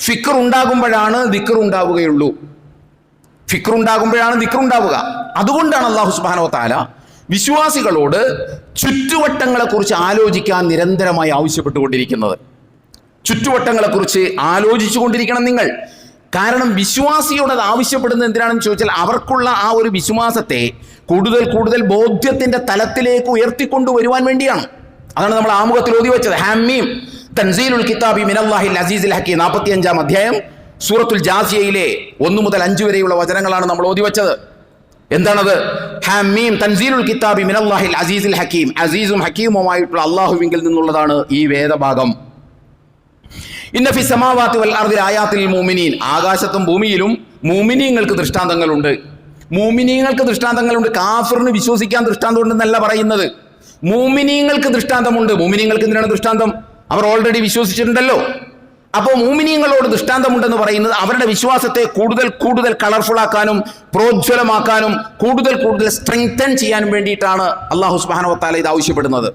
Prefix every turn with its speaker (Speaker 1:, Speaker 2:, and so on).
Speaker 1: ഫിക്ർ ഉണ്ടാകുമ്പോഴാണ് ദിക്ർ ഉണ്ടാവുകയുള്ളൂ. ഫിക്ർ ഉണ്ടാകുമ്പോഴാണ് ദിക്ർ ഉണ്ടാവുക. അതുകൊണ്ടാണ് അല്ലാഹു സുബ്ഹാനഹു വ തആല വിശ്വാസികളോട് ചുറ്റുവട്ടങ്ങളെക്കുറിച്ച് ആലോചിക്കാൻ നിരന്തരമായി ആവശ്യപ്പെട്ടുകൊണ്ടിരിക്കുന്നത്. ചുറ്റുവട്ടങ്ങളെക്കുറിച്ച് ആലോചിച്ചു കൊണ്ടിരിക്കണം നിങ്ങൾ. കാരണം വിശ്വാസിയോട് അത് ആവശ്യപ്പെടുന്നത് എന്തിനാണെന്ന് ചോദിച്ചാൽ അവർക്കുള്ള ആ ഒരു വിശ്വാസത്തെ കൂടുതൽ കൂടുതൽ ബോധ്യത്തിന്റെ തലത്തിലേക്ക് ഉയർത്തിക്കൊണ്ടുവരുവാൻ വേണ്ടിയാണ്. അതാണ് നമ്മൾ ആമുഖത്തിൽ ഓതി വെച്ചത്. ഹാമീം തൻസീലുൽ കിതാബി മിനല്ലാഹിൽ അസീസിൽ ഹക്കീം 45-ാം അധ്യായം സൂറത്തുൽ ജാസിയയിലെ 1 മുതൽ 5 വരെയുള്ള വചനങ്ങളാണ് നമ്മൾ ഓതി വെച്ചത്. എന്താണത്? ഹാമീം തൻസീലുൽ കിതാബി മിനല്ലാഹിൽ അസീസിൽ ഹക്കീം. അസീസും ഹക്കീമുമായിട്ടുള്ള അള്ളാഹുവിങ്കിൽ നിന്നുള്ളതാണ് ഈ വേദഭാഗം. ഇന്ന ഫി സമാവാതി വൽ അർദി ആയാത്തിൽ മുഅ്മിനീൻ. ആകാശത്തും ഭൂമിയിലും മുഅ്മിനീങ്ങൾക്ക് ദൃഷ്ടാന്തങ്ങളുണ്ട്. മുഅ്മിനീങ്ങൾക്ക് ദൃഷ്ടാന്തങ്ങളുണ്ട്. കാഫിറിന് വിശ്വസിക്കാൻ ദൃഷ്ടാന്തമുണ്ടെന്നല്ല പറയുന്നത്. മുഅ്മിനീങ്ങൾക്ക് ദൃഷ്ടാന്തമുണ്ട്. മുഅ്മിനീങ്ങൾക്ക് എന്തിനാണ് ദൃഷ്ടാന്തം? അവർ ഓൾറെഡി വിശ്വസിച്ചിട്ടുണ്ടല്ലോ. അപ്പോൾ മുഅ്മിനീങ്ങളോട് ദൃഷ്ടാന്തമുണ്ടെന്ന് പറയുന്നത് അവരുടെ വിശ്വാസത്തെ കൂടുതൽ കൂടുതൽ കളർഫുൾ ആക്കാനും പ്രോജ്വലമാക്കാനും കൂടുതൽ കൂടുതൽ സ്ട്രെങ്തൻ ചെയ്യാനും വേണ്ടിയിട്ടാണ് അല്ലാഹു സുബ്ഹാനഹു വ തആല ഇത് ആവശ്യപ്പെടുന്നത്.